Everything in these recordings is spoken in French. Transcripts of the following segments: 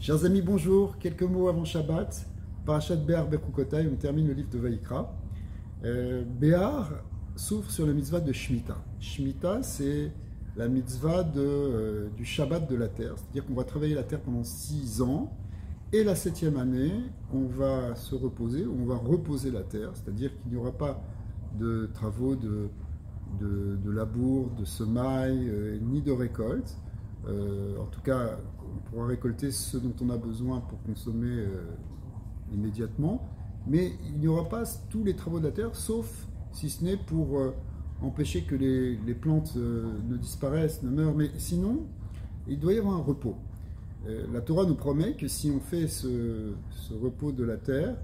Chers amis, bonjour. Quelques mots avant Shabbat. Parashat Béar Berkukotai, on termine le livre de Vaïkra. Béar s'ouvre sur la mitzvah de Shemitah. Shemitah, c'est la mitzvah du Shabbat de la terre. C'est-à-dire qu'on va travailler la terre pendant 6 ans. Et la 7e année, on va se reposer, on va reposer la terre. C'est-à-dire qu'il n'y aura pas de travaux de labour, de semailles, ni de récolte. En tout cas, on pourra récolter ce dont on a besoin pour consommer immédiatement, mais il n'y aura pas tous les travaux de la terre, sauf si ce n'est pour empêcher que les plantes ne disparaissent, ne meurent, mais sinon, il doit y avoir un repos. La Torah nous promet que si on fait ce repos de la terre,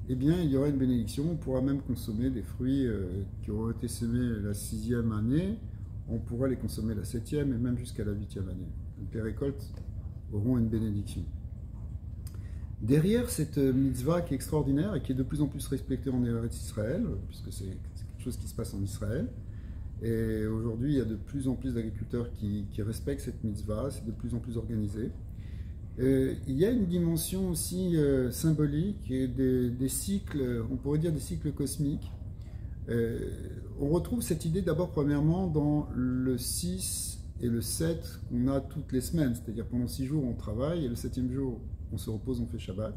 eh bien, il y aura une bénédiction, on pourra même consommer des fruits qui auront été semés la 6e année, on pourra les consommer la 7e et même jusqu'à la 8e année. Donc les récoltes auront une bénédiction. Derrière cette mitzvah qui est extraordinaire et qui est de plus en plus respectée en Eretz Israël, puisque c'est quelque chose qui se passe en Israël, et aujourd'hui il y a de plus en plus d'agriculteurs qui respectent cette mitzvah, c'est de plus en plus organisé. Il y a une dimension aussi symbolique et des cycles, on pourrait dire des cycles cosmiques. On retrouve cette idée d'abord premièrement dans le 6 et le 7 qu'on a toutes les semaines, c'est-à-dire pendant 6 jours on travaille et le 7e jour on se repose, on fait Shabbat.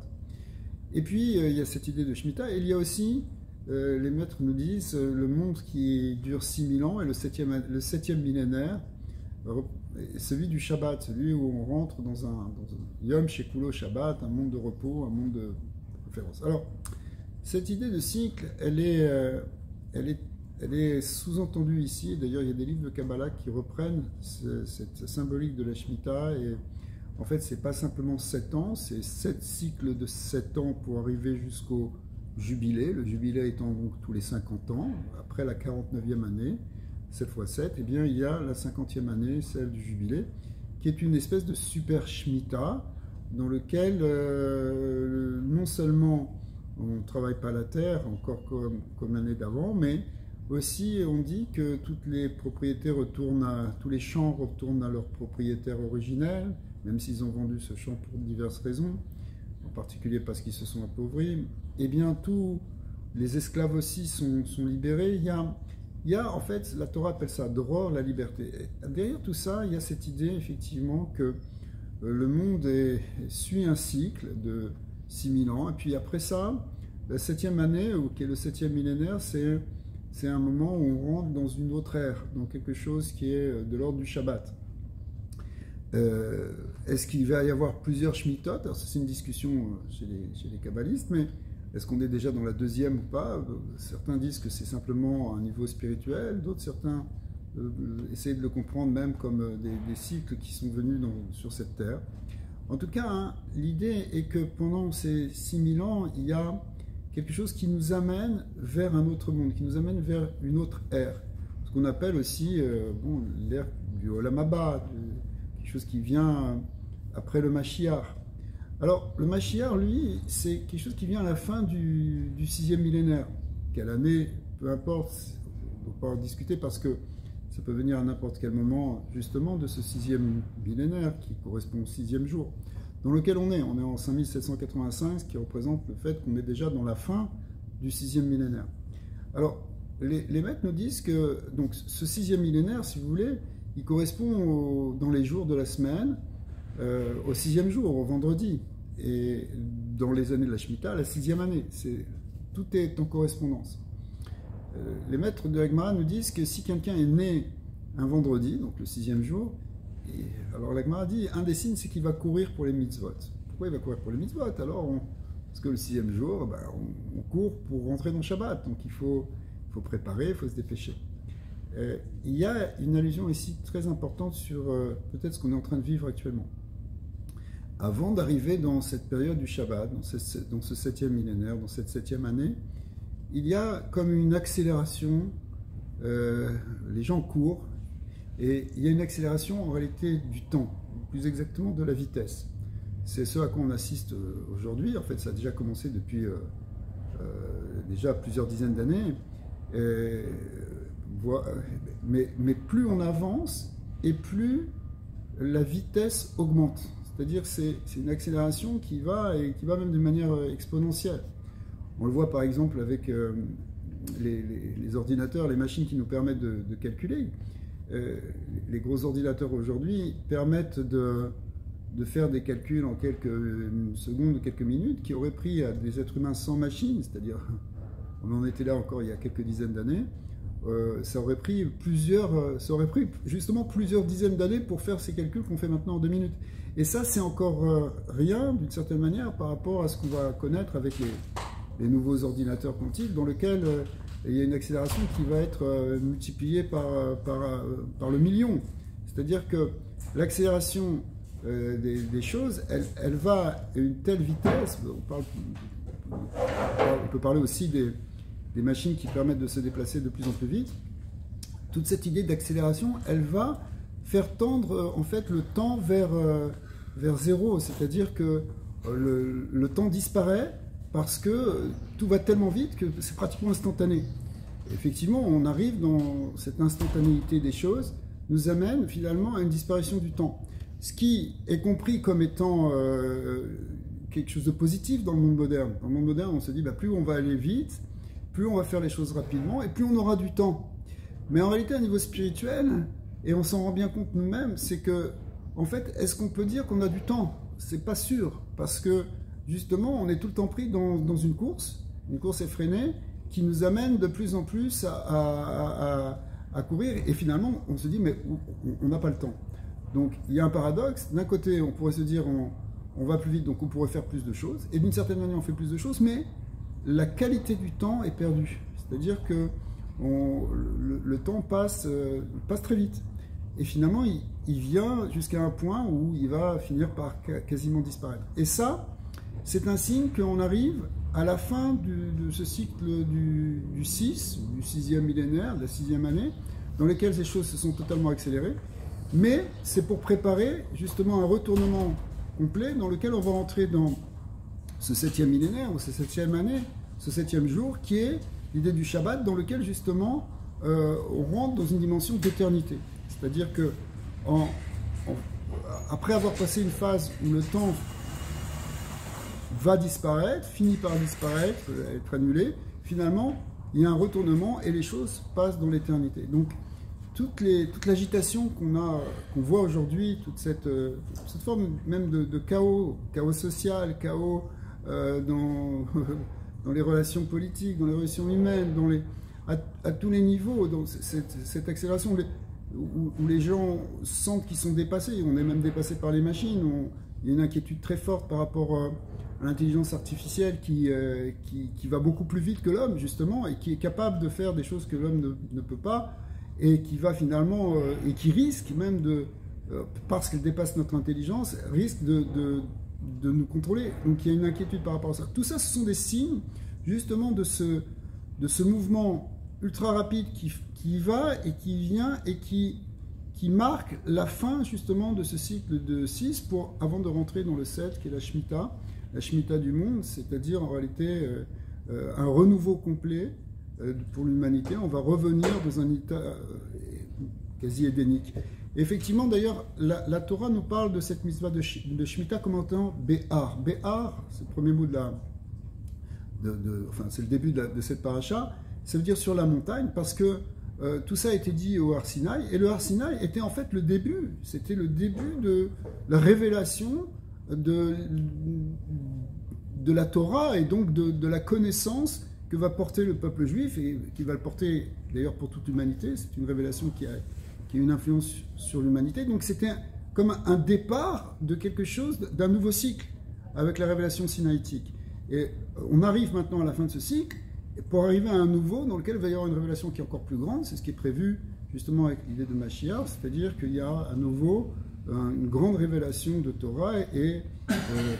Et puis il y a cette idée de Shemitah, et il y a aussi, les maîtres nous disent, le monde qui dure 6000 ans et le 7e millénaire, celui du Shabbat, celui où on rentre dans un Yom Shekulo Shabbat, un monde de repos, un monde de référence. Alors, cette idée de cycle, elle est sous-entendue ici. D'ailleurs, il y a des livres de Kabbalah qui reprennent cette symbolique de la Shemitah. Et en fait, ce n'est pas simplement 7 ans, c'est 7 cycles de 7 ans pour arriver jusqu'au jubilé. Le jubilé étant donc tous les 50 ans, après la 49e année. 7 fois 7, eh bien, il y a la 50e année, celle du jubilé, qui est une espèce de super Shemitah, dans lequel non seulement on ne travaille pas la terre, encore comme l'année d'avant, mais aussi on dit que toutes les propriétés tous les champs retournent à leurs propriétaires originels, même s'ils ont vendu ce champ pour diverses raisons, en particulier parce qu'ils se sont appauvris. Eh bien, tous les esclaves aussi sont libérés. Il y a, en fait, la Torah appelle ça Dror, la liberté. Et derrière tout ça, il y a cette idée, effectivement, que le monde suit un cycle de 6000 ans. Et puis après ça, la 7e année, qui est le 7e millénaire, c'est un moment où on rentre dans une autre ère, dans quelque chose qui est de l'ordre du Shabbat. Est-ce qu'il va y avoir plusieurs Shmitot? Alors, c'est une discussion chez les kabbalistes, mais est-ce qu'on est déjà dans la 2e ou pas? Certains disent que c'est simplement un niveau spirituel, d'autres, certains essayent de le comprendre même comme des cycles qui sont venus sur cette terre. En tout cas, hein, l'idée est que pendant ces 6000 ans, il y a quelque chose qui nous amène vers un autre monde, qui nous amène vers une autre ère. Ce qu'on appelle aussi l'ère du Olam Haba, quelque chose qui vient après le Mashiach. Alors, le Mashiach, lui, c'est quelque chose qui vient à la fin du 6e millénaire. Quelle année, peu importe, on ne peut pas en discuter parce que ça peut venir à n'importe quel moment, justement, de ce 6e millénaire qui correspond au 6e jour, dans lequel on est. On est en 5785, ce qui représente le fait qu'on est déjà dans la fin du 6e millénaire. Alors, les maîtres nous disent que donc, ce 6e millénaire, si vous voulez, il correspond dans les jours de la semaine, au 6e jour, au vendredi, et dans les années de la Shemitah, la 6e année. Tout est en correspondance. Les maîtres de Gemara nous disent que si quelqu'un est né un vendredi, donc le 6e jour, alors la Gemara dit, un des signes, c'est qu'il va courir pour les mitzvot. Pourquoi il va courir pour les mitzvot? Alors, parce que le 6e jour, on court pour rentrer dans Shabbat, donc il faut préparer, il faut se dépêcher. Il y a une allusion ici très importante sur peut-être ce qu'on est en train de vivre actuellement. Avant d'arriver dans cette période du Shabbat, dans ce 7e millénaire, dans cette 7e année, il y a comme une accélération, les gens courent, et il y a une accélération en réalité du temps, plus exactement de la vitesse. C'est ce à quoi on assiste aujourd'hui. En fait, ça a déjà commencé depuis déjà plusieurs dizaines d'années. Mais plus on avance et plus la vitesse augmente. c'est-à-dire que c'est une accélération qui va même d'une manière exponentielle. On le voit par exemple avec les ordinateurs, les machines qui nous permettent de calculer. Les gros ordinateurs aujourd'hui permettent de faire des calculs en quelques secondes ou quelques minutes qui auraient pris à des êtres humains sans machine, c'est-à-dire on en était là encore il y a quelques dizaines d'années. Ça aurait pris justement plusieurs dizaines d'années pour faire ces calculs qu'on fait maintenant en 2 minutes. Et ça, c'est encore rien, d'une certaine manière, par rapport à ce qu'on va connaître avec les nouveaux ordinateurs quantiques, dans lesquels il y a une accélération qui va être multipliée par le million. C'est-à-dire que l'accélération des choses, elle va à une telle vitesse, on peut parler aussi des machines qui permettent de se déplacer de plus en plus vite. Toute cette idée d'accélération, elle va faire tendre en fait le temps vers zéro, c'est-à-dire que le temps disparaît parce que tout va tellement vite que c'est pratiquement instantané. Effectivement, on arrive dans cette instantanéité des choses, nous amène finalement à une disparition du temps. Ce qui est compris comme étant quelque chose de positif dans le monde moderne. Dans le monde moderne, on se dit, plus on va aller vite, plus on va faire les choses rapidement et plus on aura du temps. Mais en réalité, à niveau spirituel, et on s'en rend bien compte nous-mêmes, c'est que, en fait, est-ce qu'on peut dire qu'on a du temps? C'est pas sûr, parce que justement, on est tout le temps pris dans une course effrénée, qui nous amène de plus en plus à courir, et finalement, on se dit, mais on n'a pas le temps. Donc, il y a un paradoxe. D'un côté, on pourrait se dire, on va plus vite, donc on pourrait faire plus de choses, et d'une certaine manière, on fait plus de choses, mais la qualité du temps est perdue. C'est-à-dire que le temps passe très vite. Et finalement, il vient jusqu'à un point où il va finir par quasiment disparaître. Et ça, c'est un signe qu'on arrive à la fin de ce cycle du 6e millénaire, de la 6e année, dans lequel ces choses se sont totalement accélérées. Mais c'est pour préparer justement un retournement complet dans lequel on va entrer dans ce 7e millénaire ou cette 7e année, ce 7e jour, qui est l'idée du Shabbat, dans lequel justement on rentre dans une dimension d'éternité. C'est-à-dire que après avoir passé une phase où le temps va disparaître, finit par disparaître, être annulé, finalement il y a un retournement et les choses passent dans l'éternité. Donc toute l'agitation qu'on voit aujourd'hui, toute cette forme même de chaos social, chaos dans les relations politiques, dans les relations humaines, à tous les niveaux, dans cette accélération où les gens sentent qu'ils sont dépassés, on est même dépassé par les machines, il y a une inquiétude très forte par rapport à l'intelligence artificielle qui va beaucoup plus vite que l'homme, justement, et qui est capable de faire des choses que l'homme ne peut pas, et qui va finalement, et qui risque même parce qu'elle dépasse notre intelligence, risque de nous contrôler. Donc il y a une inquiétude par rapport à ça. Tout ça, ce sont des signes justement de ce mouvement ultra rapide qui va et qui vient et qui marque la fin justement de ce cycle de 6 avant de rentrer dans le 7 qui est la Shemitah du monde, c'est-à-dire en réalité un renouveau complet pour l'humanité. On va revenir dans un état quasi édénique. Effectivement, d'ailleurs, la Torah nous parle de cette mitzvah de Shemitah comme étant Béhar. Béhar, c'est le premier mot enfin, c'est le début de cette paracha, ça veut dire sur la montagne, parce que tout ça a été dit au Har Sinaï, et le Har Sinaï était en fait le début, c'était le début de la révélation de la Torah, et donc de la connaissance que va porter le peuple juif, et qui va le porter d'ailleurs pour toute l'humanité. C'est une révélation qui a une influence sur l'humanité. Donc c'était comme un départ de quelque chose, d'un nouveau cycle, avec la révélation sinaïtique. Et on arrive maintenant à la fin de ce cycle, pour arriver à un nouveau dans lequel il va y avoir une révélation qui est encore plus grande. C'est ce qui est prévu justement avec l'idée de Mashiach, c'est-à-dire qu'il y a à nouveau une grande révélation de Torah, et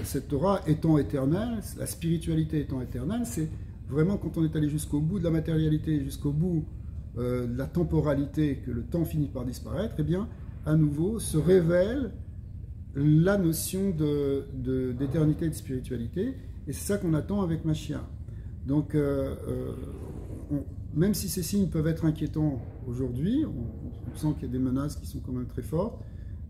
cette Torah étant éternelle, la spiritualité étant éternelle, c'est vraiment quand on est allé jusqu'au bout de la matérialité, jusqu'au bout de la temporalité, que le temps finit par disparaître, et bien à nouveau se révèle la notion d'éternité et de spiritualité, et c'est ça qu'on attend avec Mashiach. Donc, même si ces signes peuvent être inquiétants aujourd'hui, on sent qu'il y a des menaces qui sont quand même très fortes,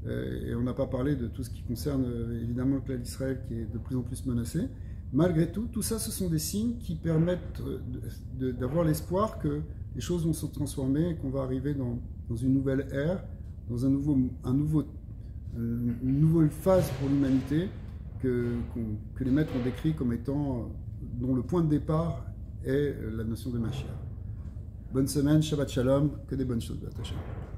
Et on n'a pas parlé de tout ce qui concerne évidemment le clan d'Israël qui est de plus en plus menacé. Malgré tout, tout ça, ce sont des signes qui permettent d'avoir l'espoir que les choses vont se transformer et qu'on va arriver dans une nouvelle ère, dans une nouvelle phase pour l'humanité que les maîtres ont décrit comme étant, dont le point de départ est la notion de Mashiach. Bonne semaine, Shabbat Shalom, que des bonnes choses, B'at Hashem.